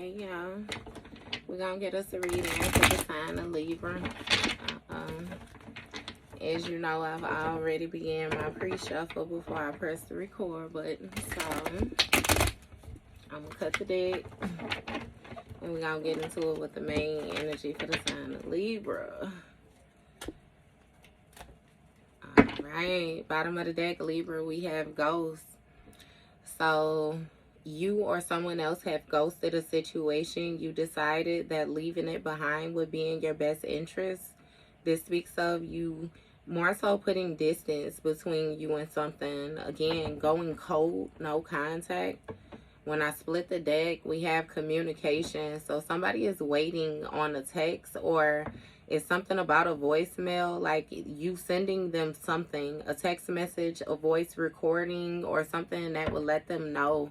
Okay, y'all. We're going to get us a reading for the sign of Libra. As you know, I've already began my pre-shuffle before I press the record button. So, I'm going to cut the deck. And we're going to get into it with the main energy for the sign of Libra. Alright, bottom of the deck, Libra, we have ghosts. So, you or someone else have ghosted a situation. You decided that leaving it behind would be in your best interest. This speaks of you more so putting distance between you and something. Again, going cold, no contact. When I split the deck, we have communication. So somebody is waiting on a text, or it's something about a voicemail, like you sending them something, a text message, a voice recording, or something that will let them know,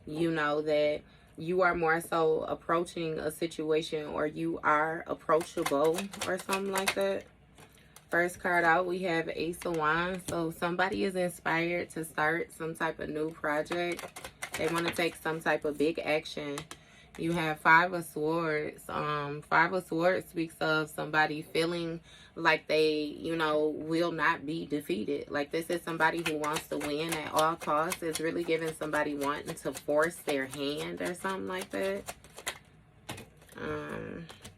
you know, that you are more so approaching a situation, or you are approachable, or something like that. First card out, we have Ace of Wands. So somebody is inspired to start some type of new project. They want to take some type of big action. You have Five of Swords. Five of Swords speaks of somebody feeling like they, you know, will not be defeated. Like this is somebody who wants to win at all costs. It's really giving somebody wanting to force their hand or something like that.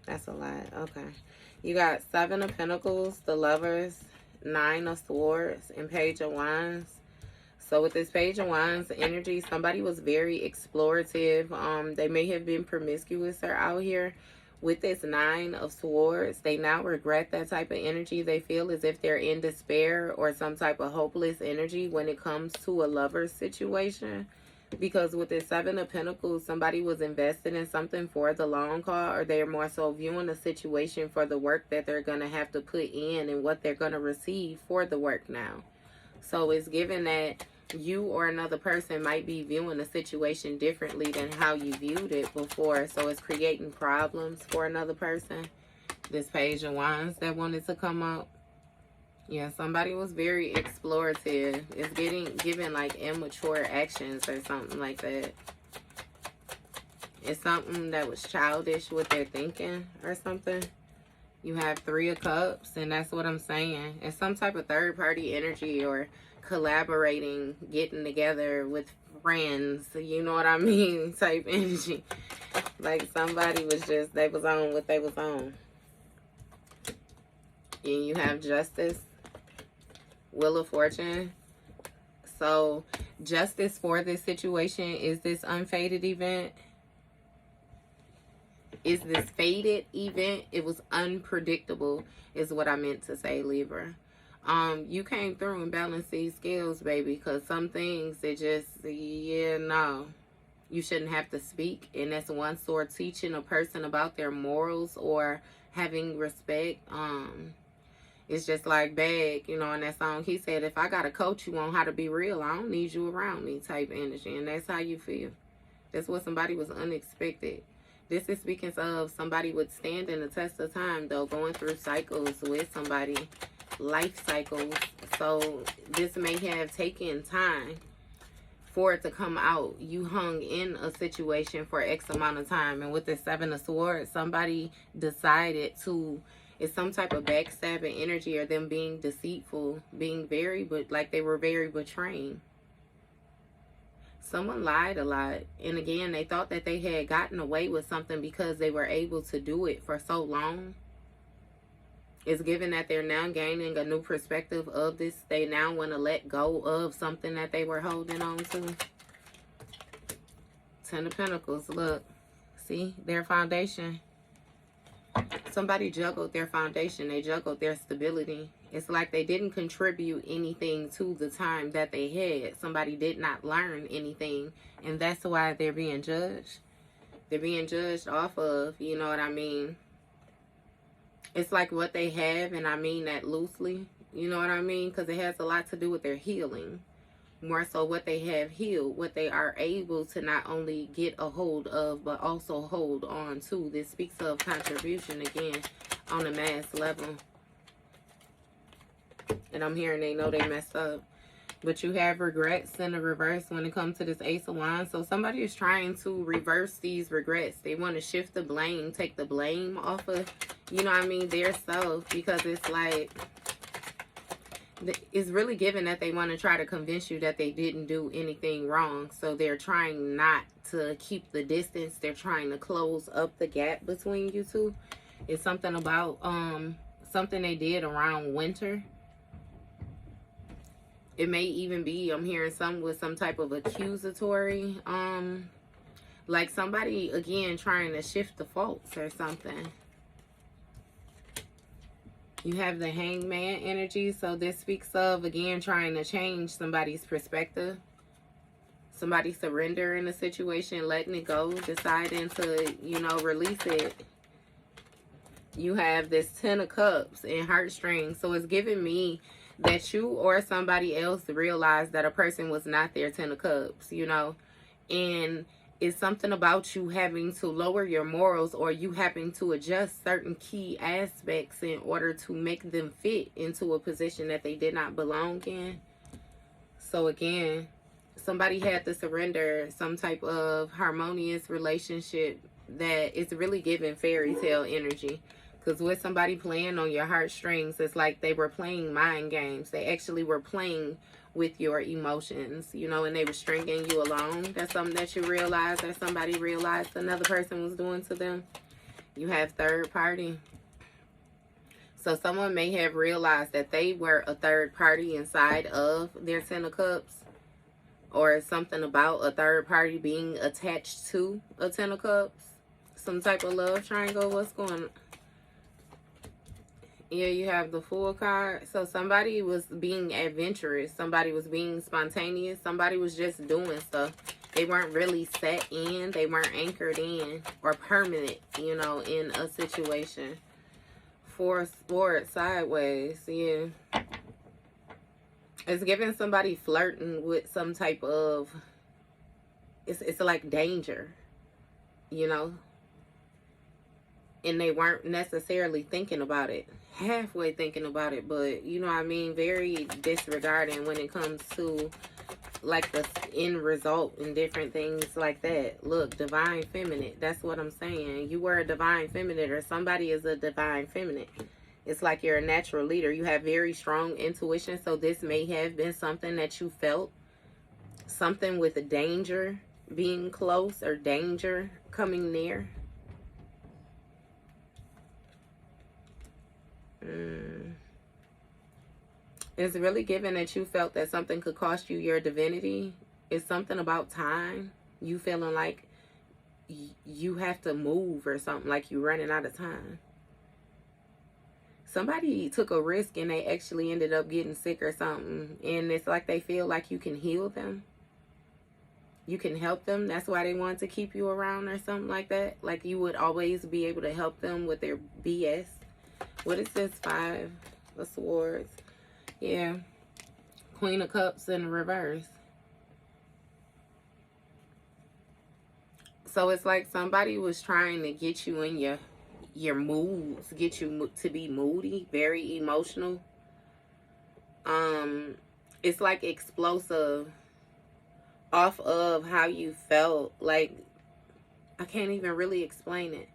That's a lot. Okay. You got Seven of Pentacles, the Lovers, Nine of Swords, and Page of Wands. So with this Page of Wands energy, somebody was very explorative. They may have been promiscuous or out here. With this Nine of Swords, they now regret that type of energy. They feel as if they're in despair or some type of hopeless energy when it comes to a lover situation. Because with this Seven of Pentacles, somebody was invested in something for the long haul, or they're more so viewing the situation for the work that they're going to have to put in and what they're going to receive for the work now. So it's given that you or another person might be viewing the situation differently than how you viewed it before. So it's creating problems for another person. This Page of Wands that wanted to come up. Yeah, somebody was very explorative. It's given like immature actions or something like that. It's something that was childish with their thinking or something. You have Three of Cups, and that's what I'm saying. It's some type of third-party energy or collaborating, getting together with friends, you know what I mean, type energy. Like somebody was just, they was on what they was on. And you have Justice, Wheel of Fortune. So justice for this situation is this unfated event. Is this fated event? It was unpredictable is what I meant to say, Libra. You came through and balanced these scales, baby, because some things, it just, yeah, no. You shouldn't have to speak. And that's one sort, teaching a person about their morals or having respect. It's just like Bag, you know, in that song, he said, if I got to coach you on how to be real, I don't need you around me type energy. And that's how you feel. That's what somebody was unexpected. This is speaking of somebody withstanding the test of time, though, going through cycles with somebody, life cycles. So this may have taken time for it to come out. You hung in a situation for X amount of time. And with the Seven of Swords, somebody decided to, it's some type of backstabbing energy or them being deceitful, being very, but like they were very betraying. Someone lied a lot. And again, they thought that they had gotten away with something because they were able to do it for so long. It's given that they're now gaining a new perspective of this. They now want to let go of something that they were holding on to. Ten of Pentacles. Look. See? Their foundation. Somebody juggled their foundation. They juggled their stability. It's like they didn't contribute anything to the time that they had. Somebody did not learn anything. And that's why they're being judged. They're being judged off of, you know what I mean? It's like what they have, and I mean that loosely. You know what I mean? Because it has a lot to do with their healing. More so what they have healed. What they are able to not only get a hold of, but also hold on to. This speaks of contribution again on a mass level. And I'm hearing they know they messed up. But you have regrets in the reverse when it comes to this Ace of Wands. So somebody is trying to reverse these regrets. They want to shift the blame, take the blame off of, you know what I mean, their self. Because it's like, it's really given that they want to try to convince you that they didn't do anything wrong. So they're trying not to keep the distance. They're trying to close up the gap between you two. It's something about something they did around winter. It may even be, I'm hearing some with some type of accusatory, like somebody, again, trying to shift the faults or something. You have the Hangman energy, so this speaks of, again, trying to change somebody's perspective. Somebody surrendering a situation, letting it go, deciding to, you know, release it. You have this 10 of Cups and heartstrings, so it's giving me that you or somebody else realized that a person was not their 10 of Cups, you know, and it's something about you having to lower your morals, or you having to adjust certain key aspects in order to make them fit into a position that they did not belong in. So again, somebody had to surrender some type of harmonious relationship that is really giving fairy tale energy. Because with somebody playing on your heartstrings, it's like they were playing mind games. They actually were playing with your emotions, you know, and they were stringing you along. That's something that you realized, that somebody realized another person was doing to them. You have third party. So someone may have realized that they were a third party inside of their 10 of Cups. Or something about a third party being attached to a 10 of Cups. Some type of love triangle. What's going on? Yeah, you have the Fool card. So somebody was being adventurous. Somebody was being spontaneous. Somebody was just doing stuff. They weren't really set in. They weren't anchored in or permanent, you know, in a situation. Force forward sideways. Yeah. It's giving somebody flirting with some type of, it's like danger, you know. And they weren't necessarily thinking about it. Halfway thinking about it, but you know what I mean, very disregarding when it comes to like the end result and different things like that. Look, divine feminine, that's what I'm saying. You were a divine feminine, or somebody is a divine feminine. It's like you're a natural leader. You have very strong intuition, so this may have been something that you felt, something with a danger being close or danger coming near. It's really given that you felt that something could cost you your divinity. It's something about time. You feeling like you have to move or something, like you're running out of time. Somebody took a risk and they actually ended up getting sick or something. And it's like they feel like you can heal them. You can help them. That's why they want to keep you around or something like that. Like you would always be able to help them with their BS. What is this? 5 of Swords. Yeah. Queen of Cups in reverse. So it's like somebody was trying to get you in your moods, get you to be moody, very emotional. It's like explosive off of how you felt. Like, I can't even really explain it.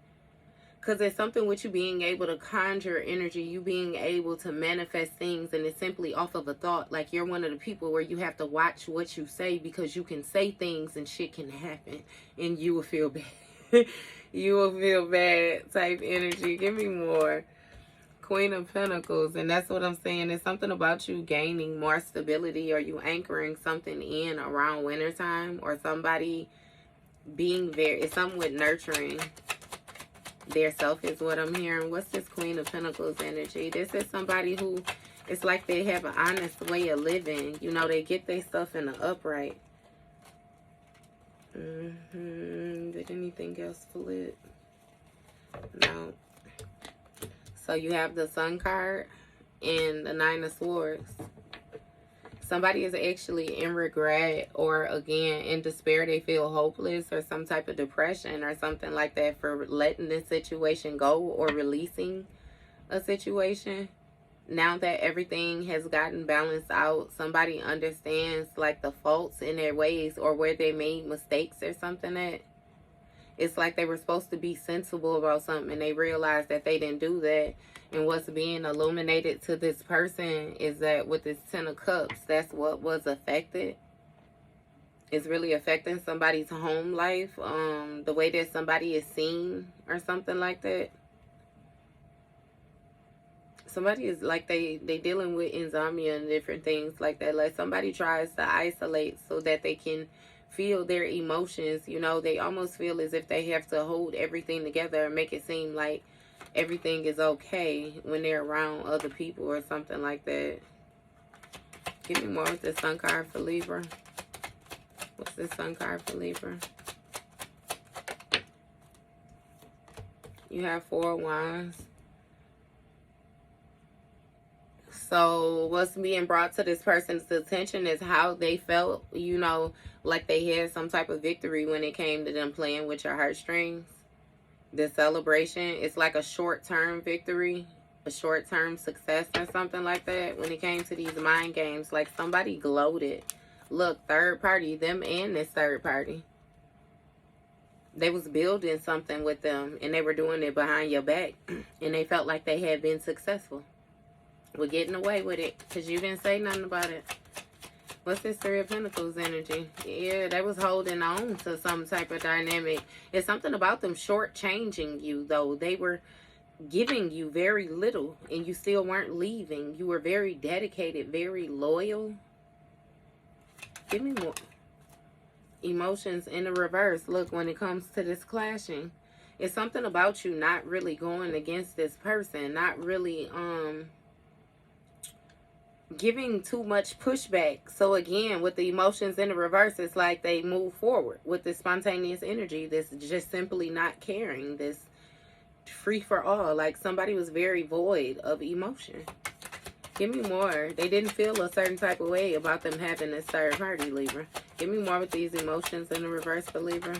Because there's something with you being able to conjure energy, you being able to manifest things, and it's simply off of a thought. Like you're one of the people where you have to watch what you say, because you can say things and shit can happen and you will feel bad. You will feel bad type energy. Give me more. Queen of Pentacles. And that's what I'm saying. There's something about you gaining more stability, or you anchoring something in around wintertime, or somebody being very, it's something with nurturing their self is what I'm hearing. What's this Queen of Pentacles energy? This is somebody who, it's like they have an honest way of living. You know, they get their stuff in the upright. Did anything else flip? No. So you have the Sun card and the 9 of Swords. Somebody is actually in regret, or again in despair. They feel hopeless or some type of depression or something like that for letting this situation go or releasing a situation. now that everything has gotten balanced out, somebody understands like the faults in their ways or where they made mistakes or something. That it's like they were supposed to be sensible about something and they realized that they didn't do that. And what's being illuminated to this person is that with this 10 of Cups, that's what was affected. It's really affecting somebody's home life, the way that somebody is seen or something like that. Somebody is like they dealing with insomnia and different things like that. Like somebody tries to isolate so that they can feel their emotions. You know, they almost feel as if they have to hold everything together and make it seem like everything is okay when they're around other people or something like that. Give me more with the Sun card for Libra. What's the Sun card for Libra? You have 4 of Wands. So what's being brought to this person's attention is how they felt, you know, like they had some type of victory when it came to them playing with your heartstrings. The celebration, it's like a short-term victory, a short-term success or something like that when it came to these mind games. Like somebody gloated. Look, third party, them and this third party. They was building something with them and they were doing it behind your back and they felt like they had been successful. We're getting away with it because you didn't say nothing about it. What's this 3 of Pentacles energy? Yeah, they was holding on to some type of dynamic. It's something about them shortchanging you, though. They were giving you very little and you still weren't leaving. You were very dedicated, very loyal. Give me more. Emotions in the reverse. Look, when it comes to this clashing, it's something about you not really going against this person, not really giving too much pushback. So again, with the emotions in the reverse, it's like they move forward with this spontaneous energy, this just simply not caring, this free for all. Like somebody was very void of emotion. Give me more. They didn't feel a certain type of way about them having this third party, Libra. Give me more with these emotions in the reverse for Libra.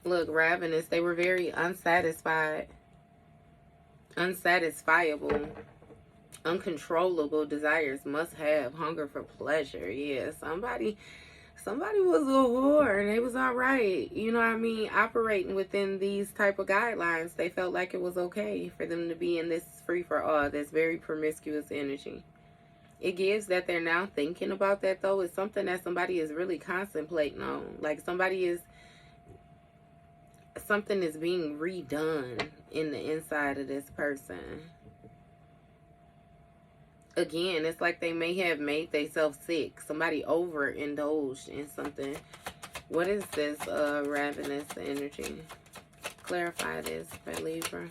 Look, ravenous. They were very unsatisfied, unsatisfiable, uncontrollable desires, must have, hunger for pleasure. Yeah, somebody was a whore and they was all right, you know what I mean, operating within these type of guidelines. They felt like it was okay for them to be in this free for all, this very promiscuous energy. It gives that they're now thinking about that, though. It's something that somebody is really contemplating on. Like something is being redone in the inside of this person. Again, it's like they may have made themselves sick. Somebody overindulged in something. What is this ravenous energy? Clarify this for Libra.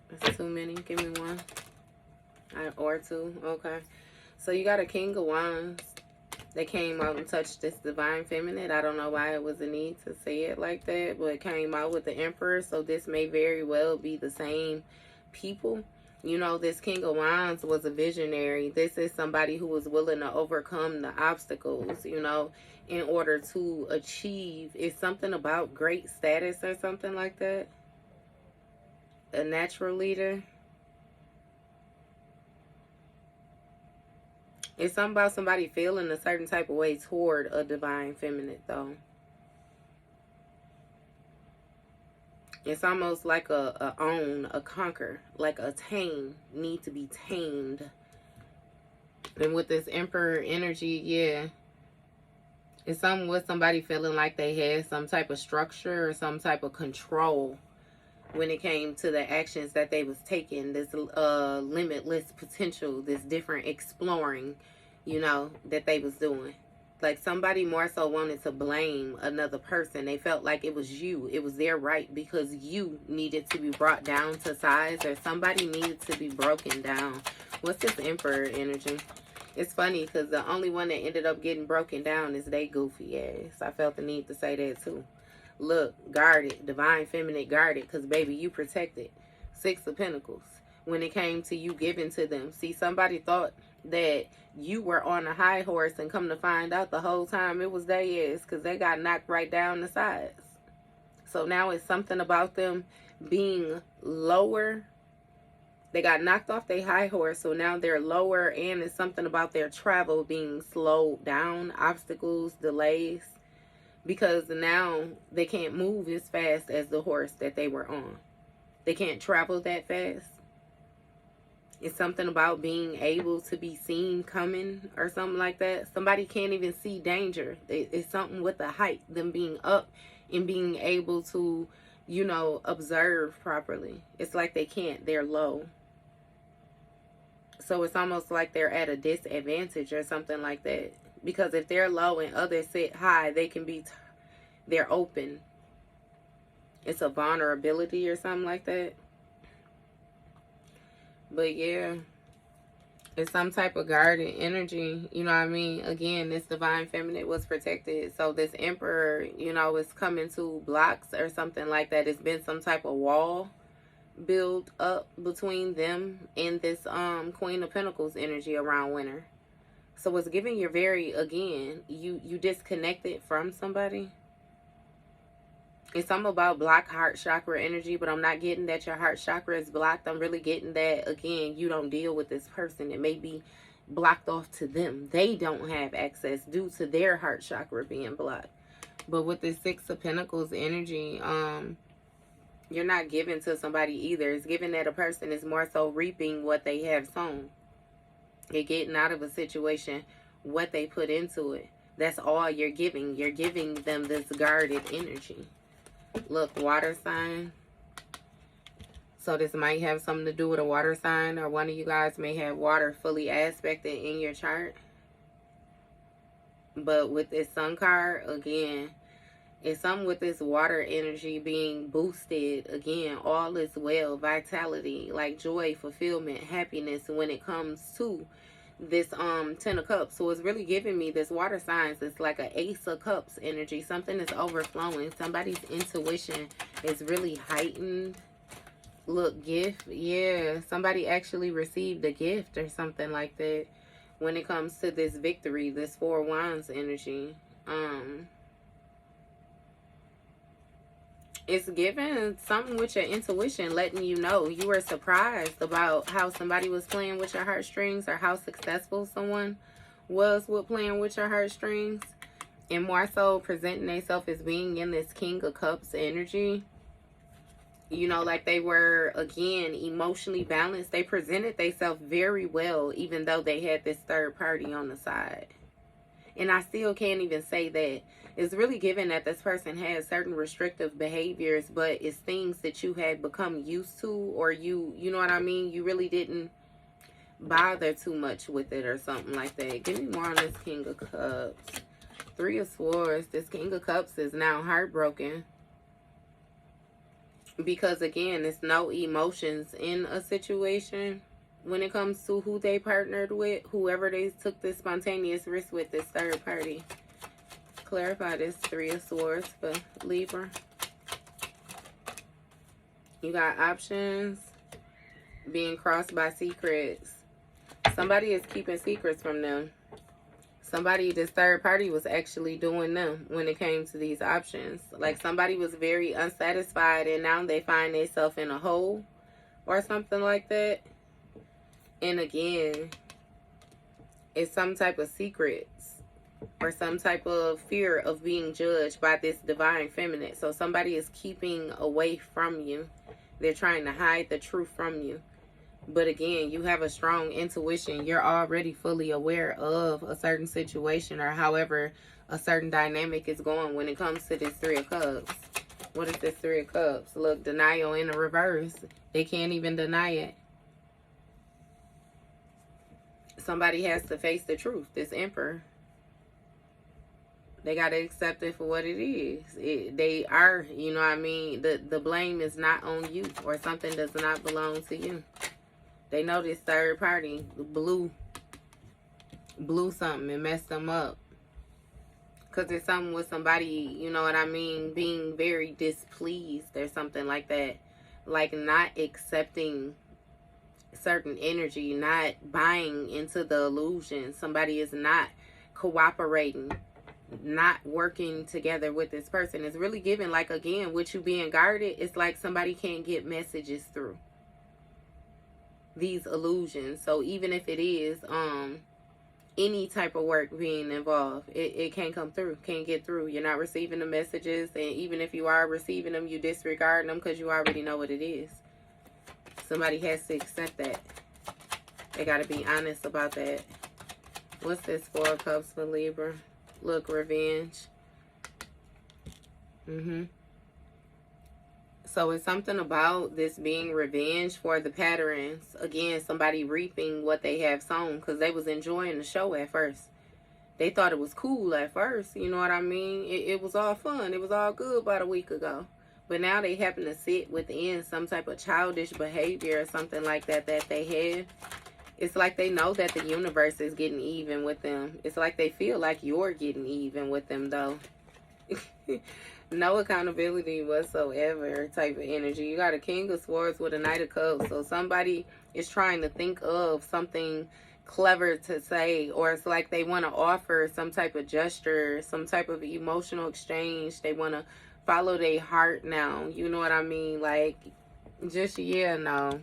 That's too many. Give me one. Or two. Okay. So you got a King of Wands. They came out and touched this divine feminine. I don't know why it was a need to say it like that, but it came out with the Emperor. So this may very well be the same people. You know, this King of Wands was a visionary. This is somebody who was willing to overcome the obstacles, you know, in order to achieve. It's something about great status or something like that. A natural leader. It's something about somebody feeling a certain type of way toward a divine feminine, though. It's almost like a own, a conquer, like a tame, need to be tamed. And with this Emperor energy, yeah, it's something with somebody feeling like they had some type of structure or some type of control when it came to the actions that they was taking, this limitless potential, this different exploring, you know, that they was doing. Like somebody more so wanted to blame another person. They felt like it was you. It was their right because you needed to be brought down to size, or somebody needed to be broken down. What's this Emperor energy? It's funny because the only one that ended up getting broken down is they goofy ass. I felt the need to say that too. Look, guarded, divine feminine guarded, because baby, you protected. 6 of Pentacles. When it came to you giving to them. See, somebody thought that you were on a high horse, and come to find out the whole time it was they ass, because they got knocked right down the sides. So now it's something about them being lower. They got knocked off their high horse, so now they're lower, and it's something about their travel being slowed down, obstacles, delays, because now they can't move as fast as the horse that they were on. They can't travel that fast. It's something about being able to be seen coming or something like that. Somebody can't even see danger. It's something with the height, them being up and being able to, you know, observe properly. It's like they can't. They're low. So it's almost like they're at a disadvantage or something like that. Because if they're low and others sit high, they can be, they're open. It's a vulnerability or something like that. But yeah, it's some type of guarded energy, you know what I mean? Again, this divine feminine was protected. So this emperor, you know, is coming to blocks or something like that. It's been some type of wall build up between them and this Queen of Pentacles energy around winter. So it's giving you're very, again, you disconnected from somebody. It's something about blocked heart chakra energy, but I'm not getting that your heart chakra is blocked. I'm really getting that, again, you don't deal with this person. It may be blocked off to them. They don't have access due to their heart chakra being blocked. But with the Six of Pentacles energy, you're not giving to somebody either. It's giving that a person is more so reaping what they have sown. You're getting out of a situation what they put into it. That's all you're giving. You're giving them this guarded energy. Look, water sign. So this might have something to do with a water sign, or one of you guys may have water fully aspected in your chart. But with this sun card, again, it's something with this water energy being boosted. Again, all is well, vitality, like joy, fulfillment, happiness when it comes to this 10 of cups. So it's really giving me this water signs. It's like an ace of cups energy. Something is overflowing. Somebody's intuition is really heightened. Look, gift. Yeah, somebody actually received a gift or something like that when it comes to this victory, this Four Wands energy. It's giving something with your intuition, letting you know you were surprised about how somebody was playing with your heartstrings, or how successful someone was with playing with your heartstrings, and more so presenting themselves as being in this King of Cups energy. You know, like they were, again, emotionally balanced. They presented themselves very well, even though they had this third party on the side. And I still can't even say that. It's really given that this person has certain restrictive behaviors, but it's things that you had become used to, or you know what I mean? You really didn't bother too much with it or something like that. Give me more on this King of Cups. Three of Swords. This King of Cups is now heartbroken. Because, again, there's no emotions in a situation. When it comes to who they partnered with, whoever they took this spontaneous risk with, this third party. Clarify this Three of Swords for Libra. You got options. Being crossed by secrets. Somebody is keeping secrets from them. Somebody, this third party, was actually doing them when it came to these options. Like somebody was very unsatisfied and now they find themselves in a hole or something like that. And again, it's some type of secrets or some type of fear of being judged by this divine feminine. So somebody is keeping away from you. They're trying to hide the truth from you. But again, you have a strong intuition. You're already fully aware of a certain situation, or however a certain dynamic is going when it comes to this Three of Cups. What is this Three of Cups? Look, denial in the reverse. They can't even deny it. Somebody has to face the truth. This Emperor. They got to accept it for what it is. They are, you know what I mean? The blame is not on you, or something does not belong to you. They know this third party blew something and messed them up. Because it's something with somebody, you know what I mean, being very displeased or something like that. Like not accepting certain energy, not buying into the illusion. Somebody is not cooperating not working together with this person. It's really giving, like, again, with you being guarded, it's like somebody can't get messages through these illusions. So even if it is any type of work being involved, it can't come through, can't get through. You're not receiving the messages, and even if you are receiving them, you disregard them because you already know what it is. Somebody has to accept that. They got to be honest about that. What's this 4 of Cups for Libra? Look, revenge. So it's something about this being revenge for the patterns. Again, somebody reaping what they have sown, because they was enjoying the show at first. They thought it was cool at first. You know what I mean? It was all fun. It was all good about a week ago. But now they happen to sit within some type of childish behavior or something like that that they had. It's like they know that the universe is getting even with them. It's like they feel like you're getting even with them, though. No accountability whatsoever type of energy. You got a King of Swords with a Knight of Cups. So somebody is trying to think of something clever to say, or it's like they want to offer some type of gesture, some type of emotional exchange. They want to follow their heart now. You know what I mean? Like, just, yeah, no.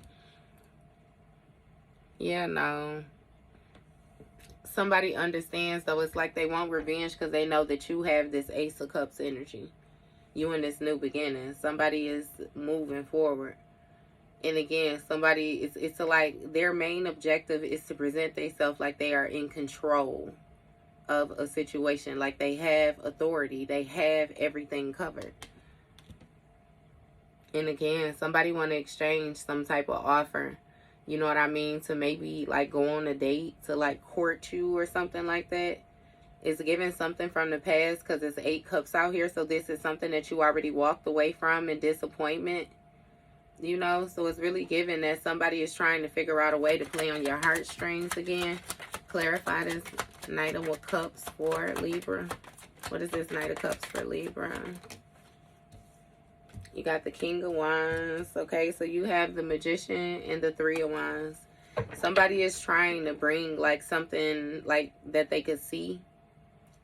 Yeah, no. Somebody understands, though. It's like they want revenge because they know that you have this Ace of Cups energy. You in this new beginning. Somebody is moving forward. And again, somebody, it's like their main objective is to present themselves like they are in control of a situation. Like they have authority. They have everything covered. And again, somebody want to exchange some type of offer. You know what I mean? To maybe like go on a date, to like court you or something like that. It's giving something from the past because it's 8 cups out here. So this is something that you already walked away from in disappointment. You know, so it's really giving that somebody is trying to figure out a way to play on your heartstrings again. Clarify this Knight of Cups for Libra. What is this Knight of Cups for Libra? You got the King of Wands. Okay, so you have the Magician and the 3 of Wands. Somebody is trying to bring like something like that they could see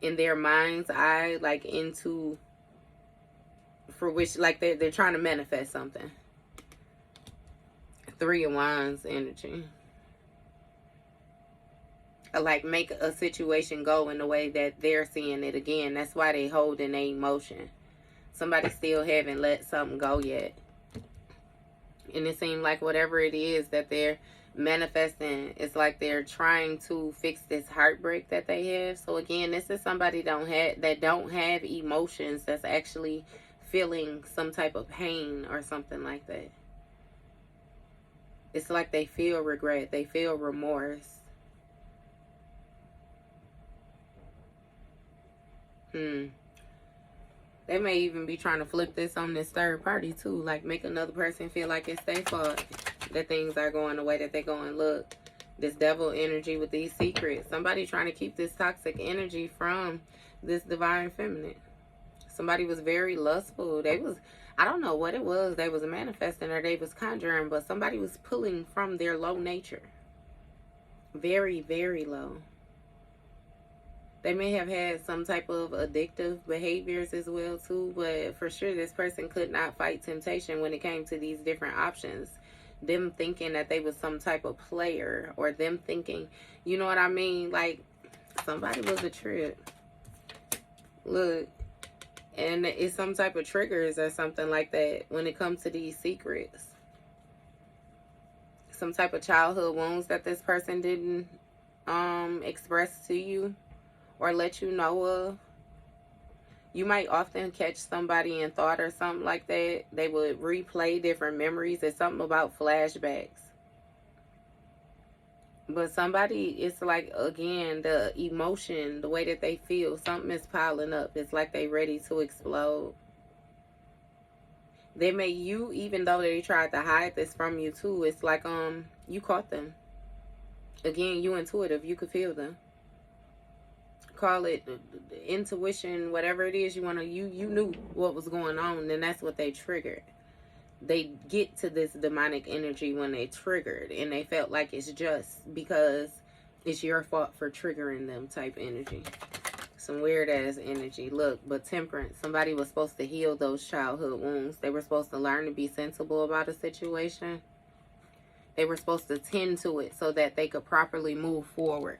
in their mind's eye, like into fruition, like they're trying to manifest something. 3 of Wands energy. Like make a situation go in the way that they're seeing it again. That's why they hold in their emotion. Somebody still haven't let something go yet. And it seems like whatever it is that they're manifesting, it's like they're trying to fix this heartbreak that they have. So again, this is somebody that don't have emotions, that's actually feeling some type of pain or something like that. It's like they feel regret, they feel remorse. They may even be trying to flip this on this third party too. Like make another person feel like it's their fault that things are going the way that they're going. Look, this devil energy with these secrets. Somebody trying to keep this toxic energy from this divine feminine. Somebody was very lustful. They was, I don't know what it was. They was manifesting or they was conjuring, but somebody was pulling from their low nature. Very, very low. They may have had some type of addictive behaviors as well too, but for sure this person could not fight temptation when it came to these different options. Them thinking that they was some type of player, or them thinking, you know what I mean? Like somebody was a trip. Look, and it's some type of triggers or something like that when it comes to these secrets. Some type of childhood wounds that this person didn't express to you or let you know of. You might often catch somebody in thought or something like that. They would replay different memories. It's something about flashbacks. But somebody, it's like, again, the emotion, the way that they feel, something is piling up. It's like they ready to explode. They may, even though they tried to hide this from you too, it's like, you caught them. Again, you intuitive. You could feel them. Call it intuition, whatever it is you want to, you knew what was going on, and that's what they triggered. They get to this demonic energy when they triggered, and they felt like it's just because it's your fault for triggering them type energy. Some weird ass energy. Look, but temperance. Somebody was supposed to heal those childhood wounds. They were supposed to learn to be sensible about a situation. They were supposed to tend to it so that they could properly move forward.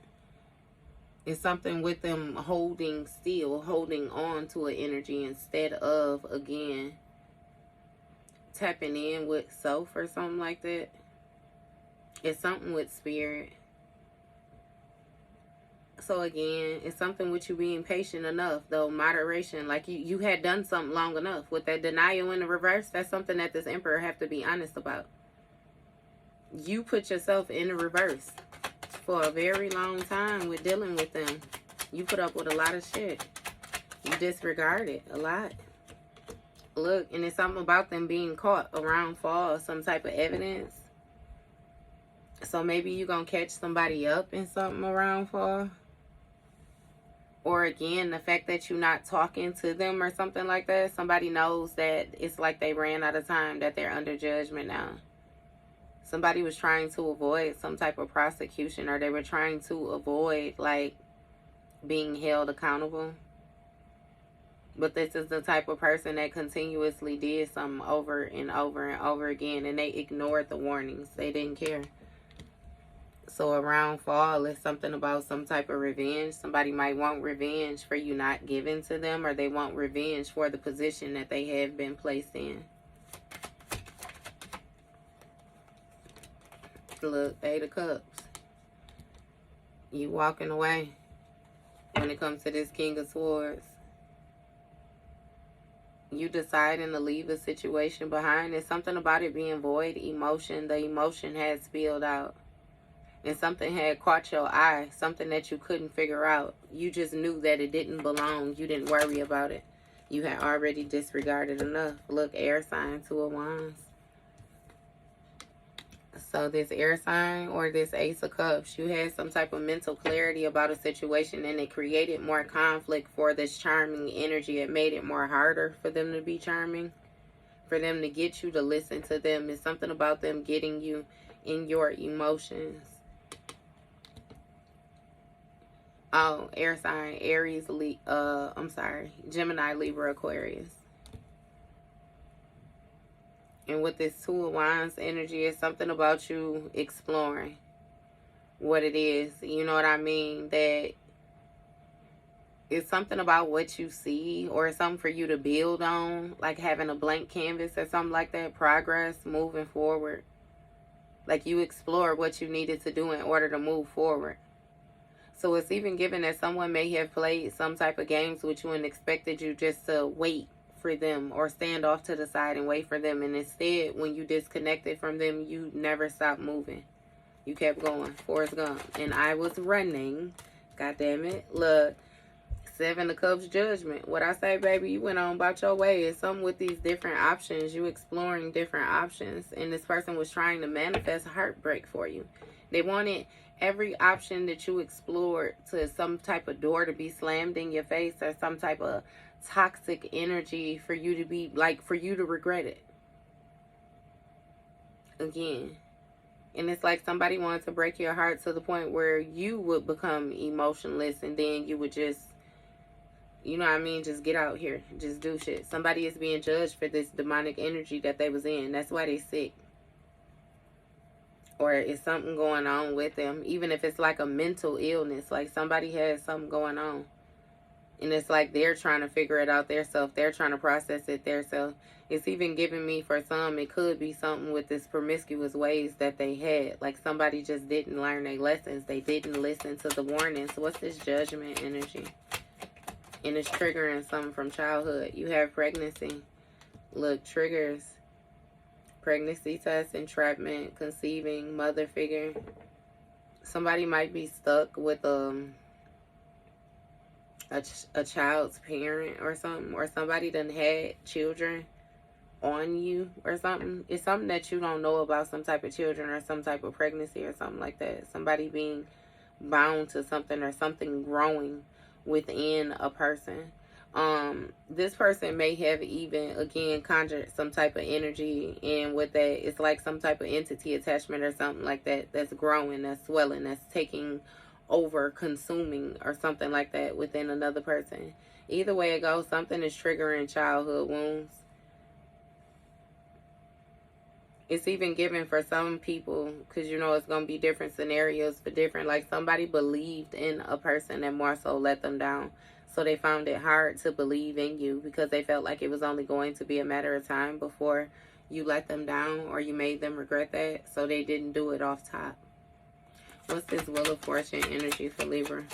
It's something with them holding still, holding on to an energy instead of, again, tapping in with self or something like that. It's something with spirit. So again, it's something with you being patient enough, though, moderation. Like you had done something long enough. With that denial in the reverse, that's something that this Emperor have to be honest about. You put yourself in the reverse for a very long time with dealing with them. You put up with a lot of shit. You disregard it a lot. Look, and it's something about them being caught around fall, some type of evidence. So maybe you're going to catch somebody up in something around fall. Or again, the fact that you're not talking to them or something like that. Somebody knows that it's like they ran out of time, that they're under judgment now. Somebody was trying to avoid some type of prosecution, or they were trying to avoid, like, being held accountable. But this is the type of person that continuously did something over and over and over again, and they ignored the warnings. They didn't care. So around fall, it's something about some type of revenge. Somebody might want revenge for you not giving to them, or they want revenge for the position that they have been placed in. Look, 8 of Cups. You walking away when it comes to this King of Swords. You deciding to leave a situation behind. There's something about it being void emotion. The emotion had spilled out. And something had caught your eye. Something that you couldn't figure out. You just knew that it didn't belong. You didn't worry about it. You had already disregarded enough. Look, air sign, 2 of Wands. So this air sign or this Ace of Cups, you had some type of mental clarity about a situation, and it created more conflict for this charming energy. It made it more harder for them to be charming, for them to get you to listen to them. It's something about them getting you in your emotions. Oh, air sign, Aries, Gemini, Libra, Aquarius. And with this 2 of Wands energy, it's something about you exploring what it is. You know what I mean? That it's something about what you see, or something for you to build on. Like having a blank canvas or something like that. Progress, moving forward. Like you explore what you needed to do in order to move forward. So it's even given that someone may have played some type of games with you and expected you just to wait for them, or stand off to the side and wait for them, and instead when you disconnected from them, you never stopped moving. You kept going. Forrest Gump. And I was running. God damn it. Look, 7 of Cups, Judgment. What I say, baby, you went on about your way. It's something with these different options. You exploring different options, and this person was trying to manifest heartbreak for you. They wanted every option that you explored to some type of door to be slammed in your face, or some type of toxic energy for you to be, like, for you to regret it again. And it's like somebody wanted to break your heart to the point where you would become emotionless, and then you would just, you know what I mean, just get out here, just do shit. Somebody is being judged for this demonic energy that they was in. That's why they sick. Or it's something going on with them, even if it's like a mental illness. Like somebody has something going on, and it's like they're trying to figure it out themselves. They're trying to process it themselves. It's even giving me, for some, it could be something with this promiscuous ways that they had. Like somebody just didn't learn their lessons. They didn't listen to the warnings. What's this Judgment energy? And it's triggering something from childhood. You have pregnancy. Look, triggers. Pregnancy test, entrapment, conceiving, mother figure. Somebody might be stuck with a child's parent or something, or somebody done had children on you or something. It's something that you don't know about, some type of children or some type of pregnancy or something like that. Somebody being bound to something, or something growing within a person. This person may have even, again, conjured some type of energy, and with that, it's like some type of entity attachment or something like that, that's growing, that's swelling, that's taking over consuming or something like that within another person. Either way it goes, something is triggering childhood wounds. It's even given for some people, because you know it's going to be different scenarios for different, like somebody believed in a person and more so let them down. So they found it hard to believe in you because they felt like it was only going to be a matter of time before you let them down or you made them regret that. So they didn't do it off top. What's this Wheel of Fortune energy for Libra?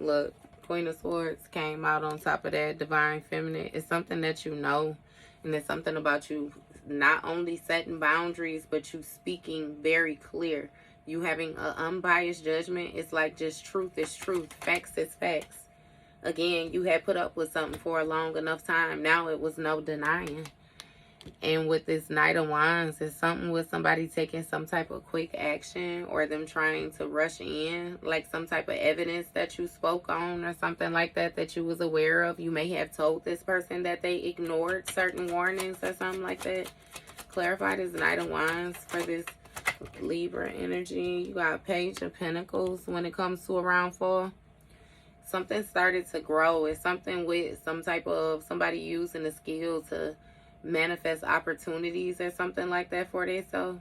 Look, Queen of Swords came out on top of that. Divine Feminine. It's something that you know. And it's something about you not only setting boundaries, but you speaking very clear. You having an unbiased judgment. It's like just truth is truth. Facts is facts. Again, you had put up with something for a long enough time. Now it was no denying. And with this Knight of Wands, it's something with somebody taking some type of quick action or them trying to rush in, like some type of evidence that you spoke on or something like that that you was aware of. You may have told this person that they ignored certain warnings or something like that. Clarify this Knight of Wands for this Libra energy. You got Page of Pentacles when it comes to around fall. Something started to grow. It's something with some type of somebody using the skill to manifest opportunities or something like that for themselves.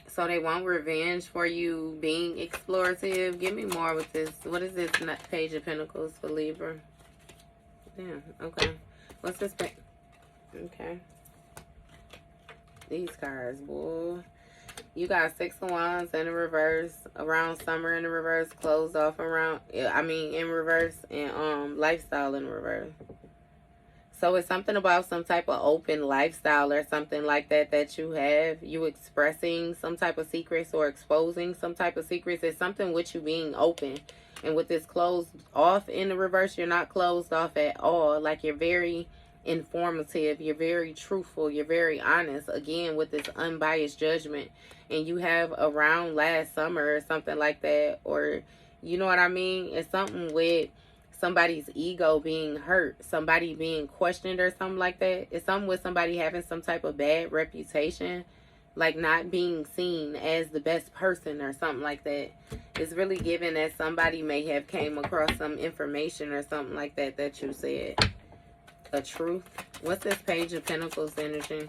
So they want revenge for you being explorative. Give me more with this. What is this Page of Pentacles for Libra? Damn, okay. What's this? Okay. These cards, boy. You got Six of Wands in the reverse, around summer in the reverse, closed off around, in reverse, and lifestyle in reverse. So it's something about some type of open lifestyle or something like that that you have. You expressing some type of secrets or exposing some type of secrets. It's something with you being open. And with this closed off in the reverse, you're not closed off at all. Like you're very informative. You're very truthful. You're very honest. Again, with this unbiased judgment. And you have around last summer or something like that. Or, you know what I mean? It's something with somebody's ego being hurt, somebody being questioned or something like that. It's something with somebody having some type of bad reputation, like not being seen as the best person or something like that. It's really given that somebody may have came across some information or something like that that you said. A truth. What's this Page of Pentacles energy?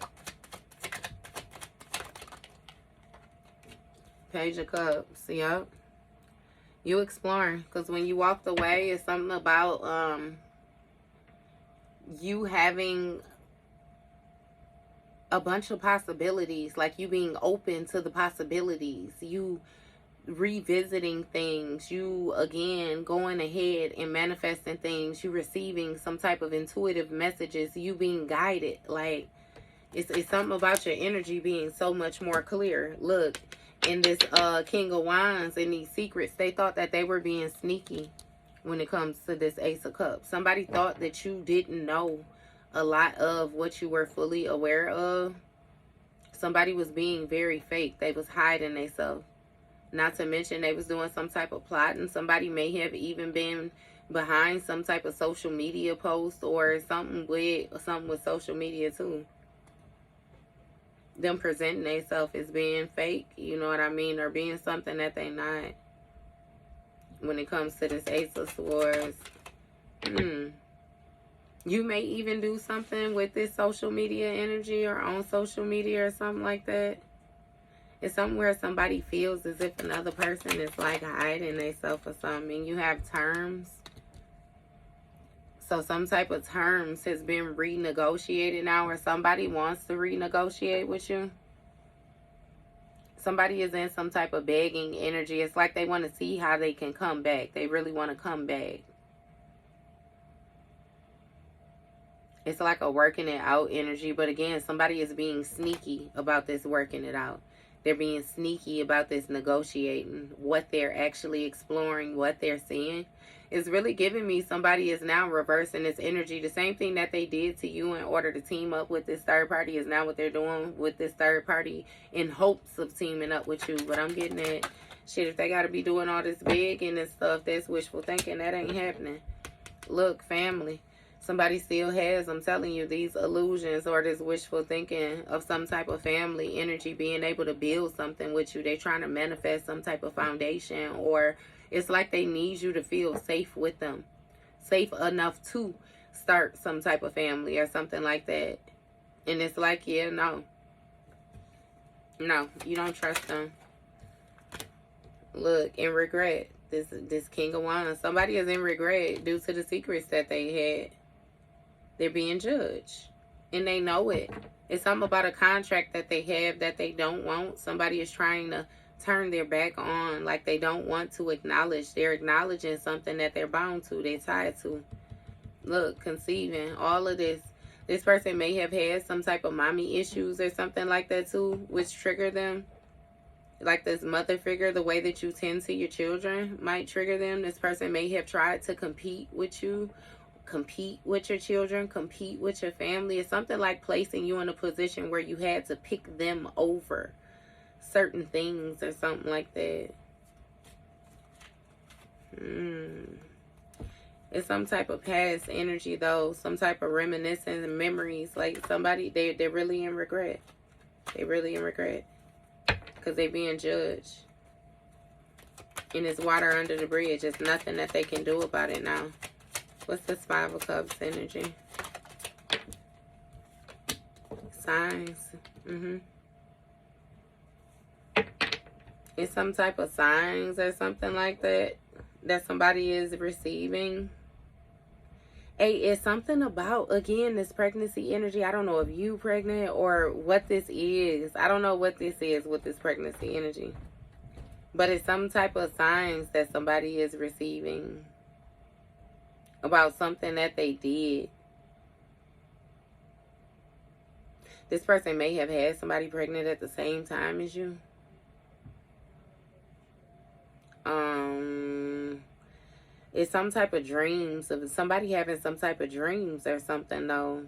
Page of Cups. Yep. You exploring, because when you walked away, it's something about you having a bunch of possibilities, like you being open to the possibilities, you revisiting things, you again going ahead and manifesting things, you receiving some type of intuitive messages, you being guided. Like it's something about your energy being so much more clear. Look, in this King of Wands and these secrets, they thought that they were being sneaky when it comes to this Ace of Cups. Somebody thought that you didn't know a lot of what you were fully aware of. Somebody was being very fake. They was hiding themselves. Not to mention they was doing some type of plot, and somebody may have even been behind some type of social media post or something with social media too. Them presenting themselves as being fake, you know what I mean, or being something that they not. When it comes to this Ace of Swords, you may even do something with this social media energy or on social media or something like that. It's somewhere somebody feels as if another person is like hiding themselves or something. You have terms. So some type of terms has been renegotiated now, or somebody wants to renegotiate with you. Somebody is in some type of begging energy. It's like they want to see how they can come back. They really want to come back. It's like a working it out energy. But again, somebody is being sneaky about this working it out. They're being sneaky about this negotiating, what they're actually exploring, what they're seeing. It's really giving me somebody is now reversing this energy. The same thing that they did to you in order to team up with this third party is now what they're doing with this third party in hopes of teaming up with you. But I'm getting at, shit, if they got to be doing all this big and this stuff, that's wishful thinking. That ain't happening. Look, family. Somebody still has, I'm telling you, these illusions or this wishful thinking of some type of family energy, being able to build something with you. They're trying to manifest some type of foundation, or it's like they need you to feel safe with them. Safe enough to start some type of family or something like that. And it's like, yeah, no. No, you don't trust them. Look, in regret. This King of Wands. Somebody is in regret due to the secrets that they had. They're being judged. And they know it. It's something about a contract that they have that they don't want. Somebody is trying to turn their back on, like they don't want to acknowledge. They're acknowledging something that they're bound to, they're tied to. Look, conceiving, all of this. This person may have had some type of mommy issues or something like that too, which trigger them. Like this mother figure, the way that you tend to your children might trigger them. This person may have tried to compete with you, compete with your children, compete with your family. It's something like placing you in a position where you had to pick them over certain things or something like that. It's some type of past energy though, some type of reminiscence and memories. Like somebody, they're really in regret. They're really in regret because they're being judged. And it's water under the bridge. There's nothing that they can do about it now. What's this Five of Cups energy? Signs. It's some type of signs or something like that that somebody is receiving. Hey, it's something about, again, this pregnancy energy. I don't know if you pregnant or what this is. I don't know what this is with this pregnancy energy. But it's some type of signs that somebody is receiving about something that they did. This person may have had somebody pregnant at the same time as you. It's some type of dreams of somebody having some type of dreams or something though.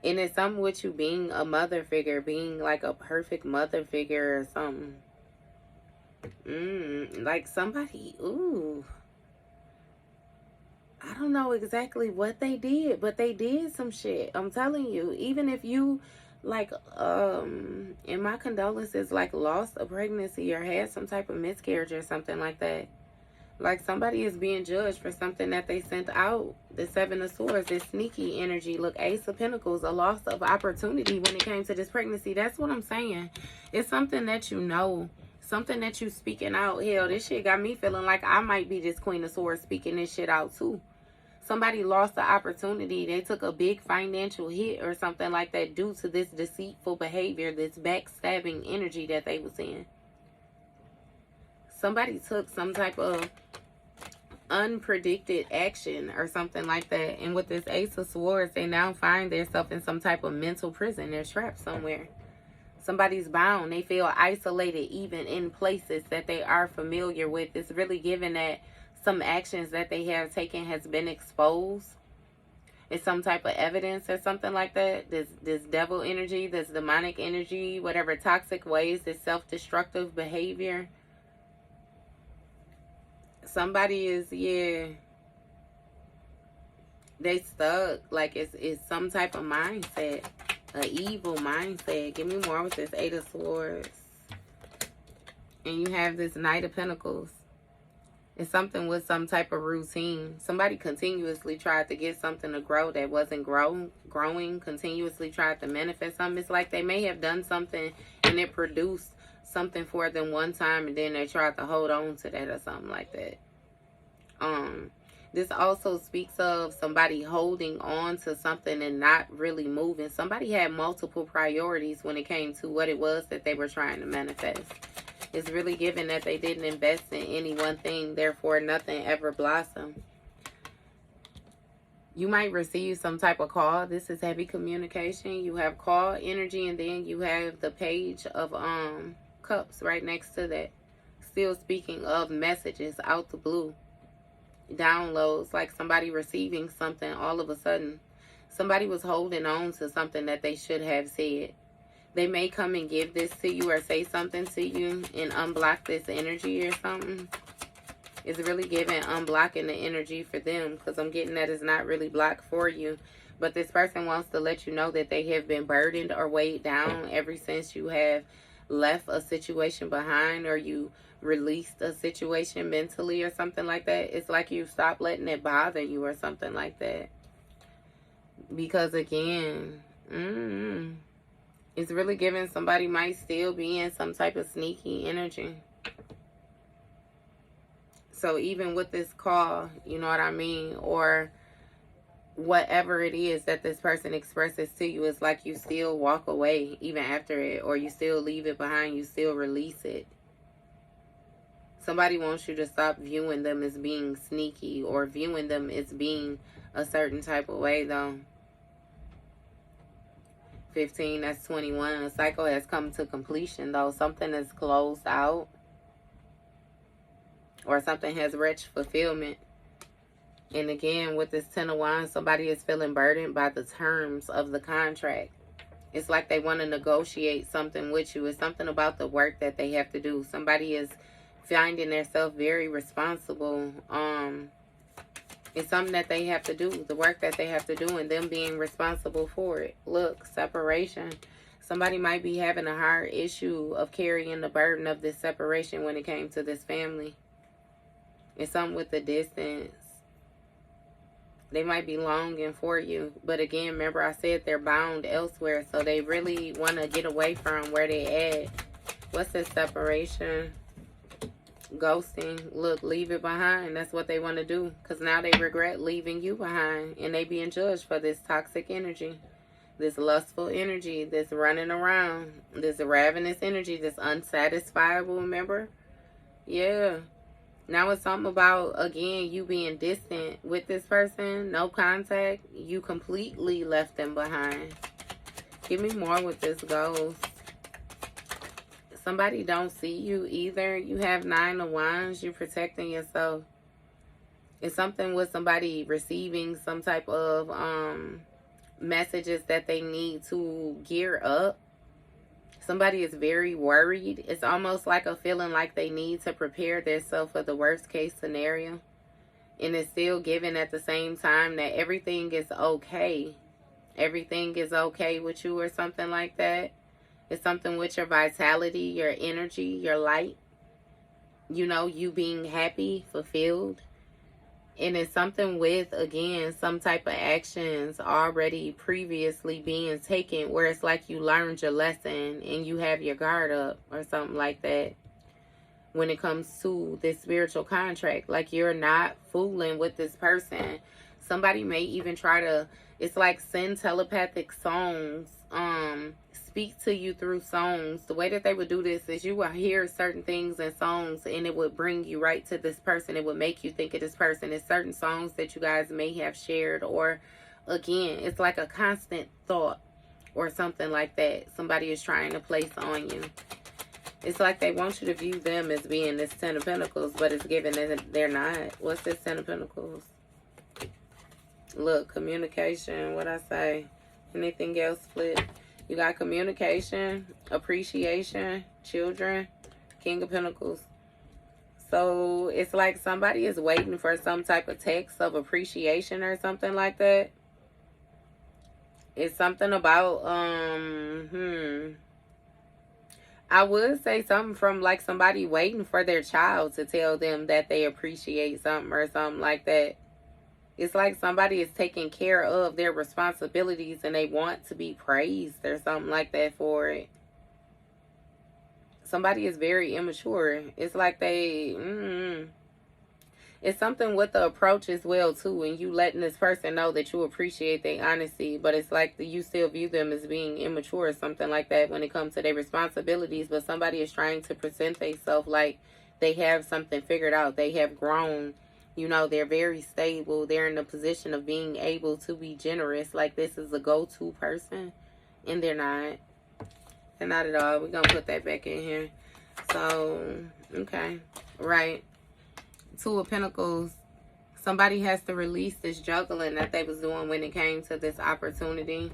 And it's something with you being a mother figure, being like a perfect mother figure or something. Like somebody, I don't know exactly what they did, but they did some shit. I'm telling you, even if you like, in my condolences, like lost a pregnancy or had some type of miscarriage or something like that. Like somebody is being judged for something that they sent out. The Seven of Swords, this sneaky energy. Look, Ace of Pentacles, a loss of opportunity when it came to this pregnancy. That's what I'm saying. It's something that you know. Something that you speaking out. Hell, this shit got me feeling like I might be this Queen of Swords speaking this shit out too. Somebody lost the opportunity. They took a big financial hit or something like that due to this deceitful behavior, this backstabbing energy that they was in. Somebody took some type of unpredicted action or something like that. And with this Ace of Swords, they now find themselves in some type of mental prison. They're trapped somewhere. Somebody's bound. They feel isolated even in places that they are familiar with. It's really given that some actions that they have taken has been exposed. It's some type of evidence or something like that. This devil energy, this demonic energy, whatever toxic ways, this self-destructive behavior. Somebody is, they stuck. Like it's some type of mindset, an evil mindset. Give me more with this Eight of Swords. And you have this Knight of Pentacles. It's something with some type of routine. Somebody continuously tried to get something to grow that wasn't growing. Continuously tried to manifest something. It's like they may have done something and it produced something for them one time and then they tried to hold on to that or something like that. This also speaks of somebody holding on to something and not really moving. Somebody had multiple priorities when it came to what it was that they were trying to manifest. It's really given that they didn't invest in any one thing, therefore nothing ever blossomed. You might receive some type of call. This is heavy communication. You have call energy and then you have the Page of Cups right next to that. Still speaking of messages out the blue. Downloads, like somebody receiving something all of a sudden. Somebody was holding on to something that they should have said. They may come and give this to you or say something to you and unblock this energy or something. It's really giving unblocking the energy for them, because I'm getting that it's not really blocked for you. But this person wants to let you know that they have been burdened or weighed down ever since you have left a situation behind, or you released a situation mentally or something like that. It's like you stopped letting it bother you or something like that. Because again, it's really giving somebody might still be in some type of sneaky energy. So even with this call, you know what I mean? Or whatever it is that this person expresses to you, it's like you still walk away even after it, or you still leave it behind, you still release it. Somebody wants you to stop viewing them as being sneaky or viewing them as being a certain type of way, though. 15, that's 21. A cycle has come to completion, though. Something is closed out, or something has reached fulfillment. And again, with this 10 of Wands, somebody is feeling burdened by the terms of the contract. It's like they want to negotiate something with you. It's something about the work that they have to do. Somebody is finding themselves very responsible. It's something that they have to do, the work that they have to do, and them being responsible for it. Look, separation. Somebody might be having a hard issue of carrying the burden of this separation when it came to this family. It's something with the distance. They might be longing for you. But again, remember I said they're bound elsewhere. So they really want to get away from where they at. What's this separation? Ghosting. Look, leave it behind. That's what they want to do. Because now they regret leaving you behind. And they being judged for this toxic energy. This lustful energy. This running around. This ravenous energy. This unsatisfiable, remember? Yeah. Now it's something about, again, you being distant with this person. No contact. You completely left them behind. Give me more with this ghost. Somebody don't see you either. You have 9 of Wands. You're protecting yourself. It's something with somebody receiving some type of messages that they need to gear up. Somebody is very worried. It's almost like a feeling like they need to prepare themselves for the worst case scenario. And it's still given at the same time that everything is okay. Everything is okay with you or something like that. It's something with your vitality, your energy, your light. You know, you being happy, fulfilled. And it's something with, again, some type of actions already previously being taken where it's like you learned your lesson and you have your guard up or something like that. When it comes to this spiritual contract, like you're not fooling with this person. Somebody may even try to, it's like send telepathic songs, speak to you through songs. The way that they would do this is you will hear certain things in songs and it would bring you right to this person. It would make you think of this person. It's certain songs that you guys may have shared, or again, it's like a constant thought or something like that somebody is trying to place on you. It's like they want you to view them as being this 10 of Pentacles, but it's given that they're not. What's this 10 of Pentacles? Look, communication, what I say? Anything else split? You got communication, appreciation, children, King of Pentacles. So it's like somebody is waiting for some type of text of appreciation or something like that. It's something about, I would say something from like somebody waiting for their child to tell them that they appreciate something or something like that. It's like somebody is taking care of their responsibilities and they want to be praised or something like that for it. Somebody is very immature. It's like they, it's something with the approach as well too. And you letting this person know that you appreciate their honesty, but it's like you still view them as being immature or something like that when it comes to their responsibilities. But somebody is trying to present themselves like they have something figured out. They have grown. You know, they're very stable. They're in a position of being able to be generous. Like this is a go-to person. And they're not. They're not at all. We're going to put that back in here. So, okay. Right. 2 of Pentacles. Somebody has to release this juggling that they was doing when it came to this opportunity.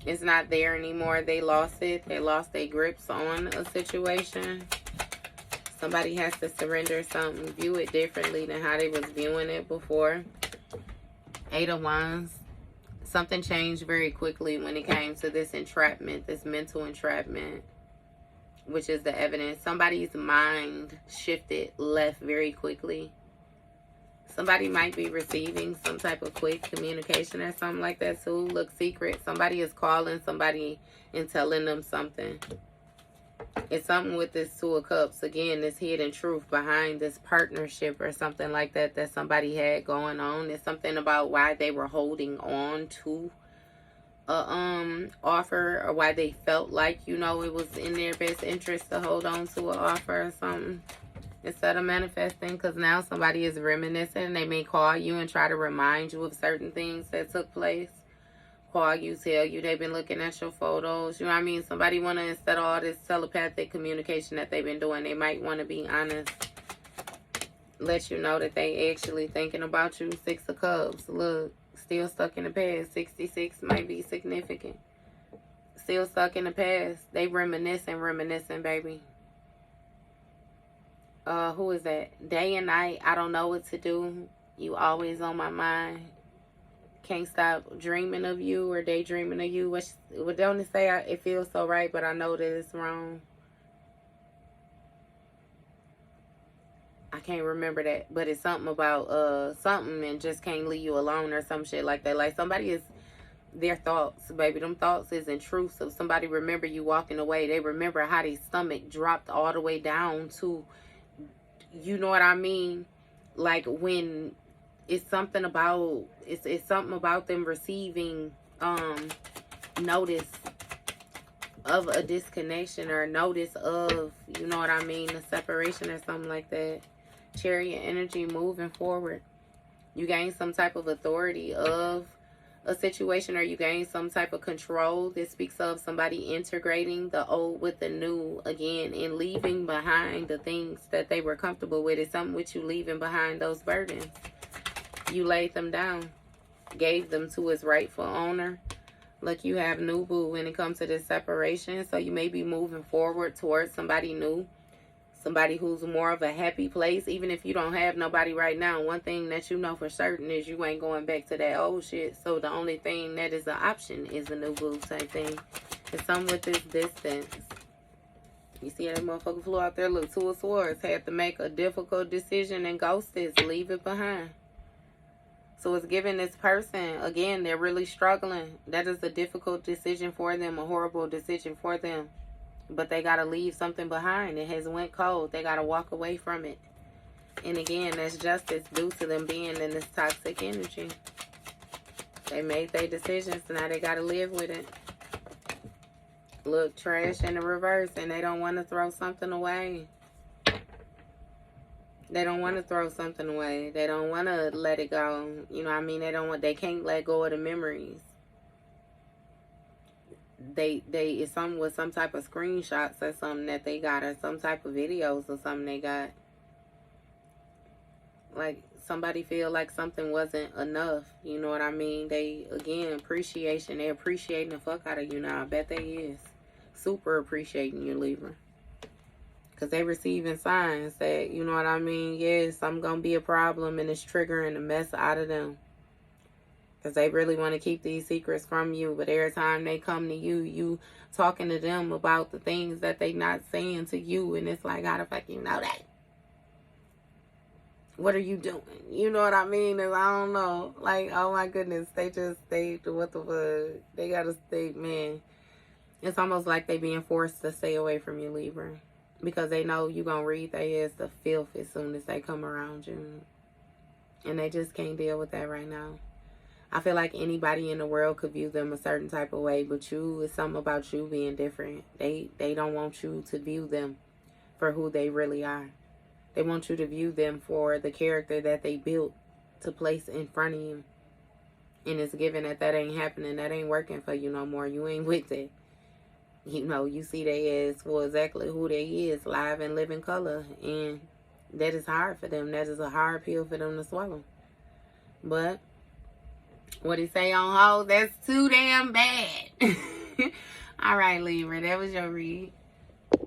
It's not there anymore. They lost it. They lost their grips on a situation. Somebody has to surrender something, view it differently than how they was viewing it before. 8 of Wands. Something changed very quickly when it came to this entrapment, this mental entrapment, which is the evidence. Somebody's mind shifted left very quickly. Somebody might be receiving some type of quick communication or something like that too. Look, secret. Somebody is calling somebody and telling them something. It's something with this Two of Cups. Again, this hidden truth behind this partnership or something like that that somebody had going on. It's something about why they were holding on to a offer, or why they felt like, you know, it was in their best interest to hold on to an offer or something instead of manifesting. Because now somebody is reminiscing. They may call you and try to remind you of certain things that took place. Call you, tell you they've been looking at your photos. You know what I mean? Somebody want to, instead of all this telepathic communication that they've been doing, they might want to be honest. Let you know that they actually thinking about you. 6 of Cups. Look, still stuck in the past. 66 might be significant. Still stuck in the past. They reminiscing, baby. Who is that? Day and night. I don't know what to do. You always on my mind. Can't stop dreaming of you or daydreaming of you. What don't it say? It feels so right, but I know that it's wrong. I can't remember that, but it's something about something and just can't leave you alone or some shit like that. Like somebody is, their thoughts, baby. Them thoughts is intrusive. Somebody remember you walking away. They remember how their stomach dropped all the way down to, you know what I mean? Like when it's something about, it's something about them receiving notice of a disconnection, or notice of, you know what I mean, a separation or something like that. Chariot energy, moving forward. You gain some type of authority of a situation, or you gain some type of control. This speaks of somebody integrating the old with the new again and leaving behind the things that they were comfortable with. It's something with you leaving behind those burdens. You laid them down, gave them to its rightful owner. Look, you have new boo when it comes to this separation. So you may be moving forward towards somebody new. Somebody who's more of a happy place. Even if you don't have nobody right now, one thing that you know for certain is you ain't going back to that old shit. So the only thing that is an option is a new boo type thing. It's something with this distance. You see that motherfucker flew out there? Look, 2 of Swords. Had to make a difficult decision and ghost this. Leave it behind. So it's giving this person, again, they're really struggling. That is a difficult decision for them, a horrible decision for them. But they got to leave something behind. It has went cold. They got to walk away from it. And again, that's justice due to them being in this toxic energy. They made their decisions, so now they got to live with it. Look, trash in the reverse, and they don't want to throw something away. They don't want to throw something away. They don't want to let it go. You know what I mean? They can't let go of the memories. It's something with some type of screenshots or something that they got, or some type of videos or something they got. Like somebody feel like something wasn't enough. You know what I mean? They, again, appreciation. They appreciating the fuck out of you now. I bet they is. Super appreciating you, Libra. Because they receiving signs that, you know what I mean? Yes, I'm going to be a problem, and it's triggering the mess out of them. Because they really want to keep these secrets from you. But every time they come to you, you talking to them about the things that they not saying to you. And it's like, how the fuck you know that? What are you doing? You know what I mean? And I don't know. Like, oh my goodness. What the fuck? They got to stay, man. It's almost like they being forced to stay away from you, Libra. Because they know you're going to read their ass to filth as soon as they come around you. And they just can't deal with that right now. I feel like anybody in the world could view them a certain type of way. But you, it's something about you being different. They don't want you to view them for who they really are. They want you to view them for the character that they built to place in front of you. And it's given that ain't happening. That ain't working for you no more. You ain't with it. You know, you see they as for exactly who they is, live and living color. And that is hard for them. That is a hard pill for them to swallow. But what he say on hold, that's too damn bad. All right, Libra, that was your read.